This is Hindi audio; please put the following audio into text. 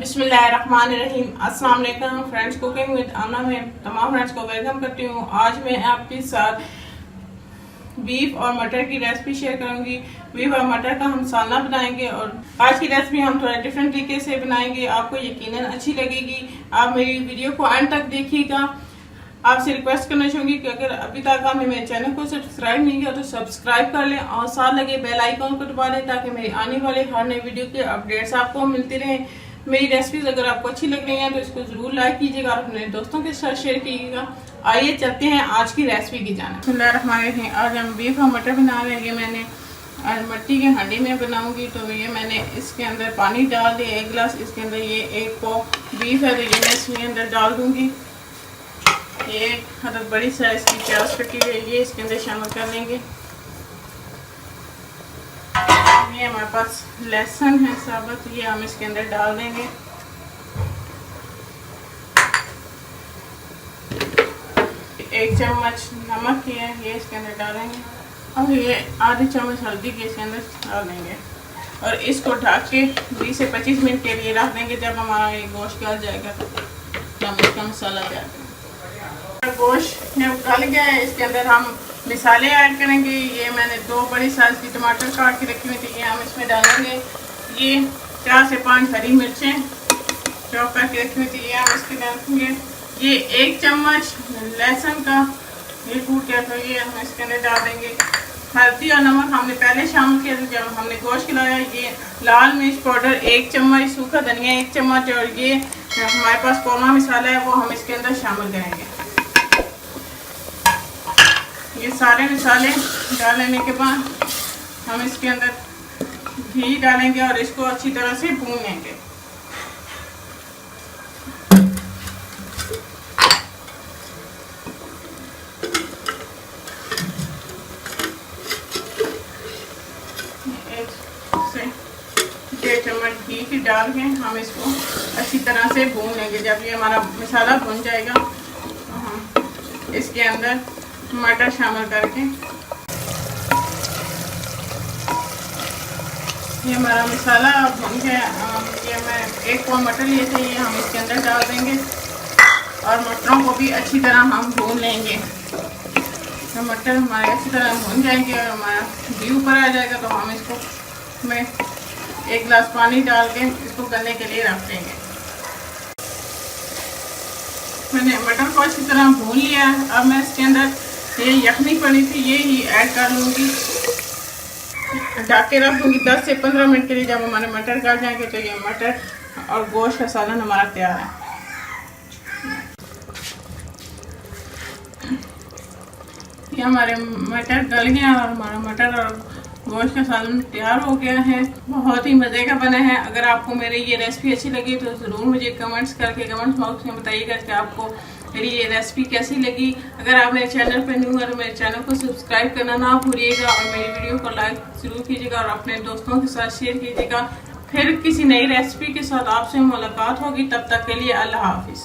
बिस्मिल्लाहिर्रहमानिर्रहीम। अस्सलाम वालेकुम फ्रेंड्स, कुकिंग विद आमना में तमाम फ्रेंड्स को वेलकम करती हूँ। आज मैं आपके साथ बीफ और मटर की रेसिपी शेयर करूंगी। बीफ और मटर का हम सालना बनाएंगे और आज की रेसिपी हम थोड़ा डिफरेंट तरीके से बनाएंगे। आपको यकीनन अच्छी लगेगी। आप मेरी वीडियो को एंड तक देखिएगा। आपसे रिक्वेस्ट करना चाहूंगी कि अगर अभी तक आपने मेरे चैनल को सब्सक्राइब नहीं किया तो सब्सक्राइब कर लें और साथ लगे बेल आइकन को दबा दें ताकि मेरी आने वाले हर नई वीडियो के अपडेट्स आपको मिलते रहें। मेरी रेसिपीज अगर आपको अच्छी लग रही हैं तो इसको जरूर लाइक कीजिएगा और अपने दोस्तों के साथ शेयर कीजिएगा। आइए चलते हैं आज की रेसिपी की जाने। बिस्मिल्लाहिर्रहमानिर्रहीम। आज हम बीफ और मटर बना रहे हैं। मैंने आज मट्टी के हांडी में बनाऊंगी तो ये मैंने इसके अंदर पानी डाल दिया 1 गिलास। इसके अंदर ये 1 पाव बीफ है तो ये मैं इसके अंदर डाल दूंगी। ये एक बड़ी साइज की प्याज कटी हुई ये इसके अंदर शामिल कर लेंगे। ये हमारे पास लहसुन है साबुत, ये हम इसके अंदर डाल देंगे। एक चम्मच नमक की है ये इसके अंदर डालेंगे और ये आधी चम्मच हल्दी के इसके अंदर डाल देंगे और इसको ढक के 20 से 25 मिनट के लिए रख देंगे। जब हमारा ये गोश्त गल जाएगा तो हम इसका मसाला तैयार करेंगे। गोश्त गल गया है, इसके अंदर हम मसाले ऐड करेंगे। ये मैंने 2 बड़ी साइज की टमाटर काट के रखी हुई थी, ये हम इसमें डालेंगे। ये 4 से 5 हरी मिर्चें चॉप करके रखी हुई थी, ये हम इसके डालेंगे। ये 1 चम्मच लहसुन का ये कूट किया था ये हम इसके अंदर डाल देंगे। हल्दी और नमक हमने पहले शामिल किया था जब हमने गोश्त खिलाया। ये लाल मिर्च पाउडर 1 चम्मच, सूखा धनिया 1 चम्मच और ये हमारे पास कौमा मसाला है वो हम इसके अंदर शामिल करेंगे। ये सारे मसाले डाल लेने के बाद हम इसके अंदर घी डालेंगे और इसको अच्छी तरह से भून लेंगे। डेढ़ चम्मच घी की डाल के हम इसको अच्छी तरह से भून लेंगे। जब ये हमारा मसाला भून जाएगा तो हम इसके अंदर मटर शामिल करके ये हमारा मसाला भून गया। ये मैं 1 पाव मटर लिए थे ये हम इसके अंदर डाल देंगे और मटरों को भी अच्छी तरह हम भून लेंगे। तो मटर हमारे अच्छी तरह भून जाएंगे और हमारा घी ऊपर आ जाएगा तो हम इसको मैं 1 गिलास पानी डाल के इसको गलने के लिए रख देंगे। मैंने मटर को अच्छी तरह भून लिया है। अब मैं इसके अंदर ये यखनी पड़ी थी ये ही ऐड कर लूँगी, ढक के रख दूँगी 10 से 15 मिनट के लिए। जब हमारे मटर गल जाएंगे तो ये मटर और गोश्त का सालन हमारा तैयार है। ये हमारे मटर गल गया और हमारा मटर और गोश्त का सालन तैयार हो गया है। बहुत ही मज़े का बना है। अगर आपको मेरी ये रेसिपी अच्छी लगी तो ज़रूर मुझे कमेंट्स करके कमेंट्स बॉक्स में बताइएगा कि आपको मेरी ये रेसिपी कैसी लगी। अगर आप मेरे चैनल पर न्यू है तो मेरे चैनल को सब्सक्राइब करना ना भूलिएगा और मेरी वीडियो को लाइक ज़रूर कीजिएगा और अपने दोस्तों के साथ शेयर कीजिएगा। फिर किसी नई रेसिपी के साथ आपसे मुलाकात होगी। तब तक के लिए अल्लाह हाफिज़।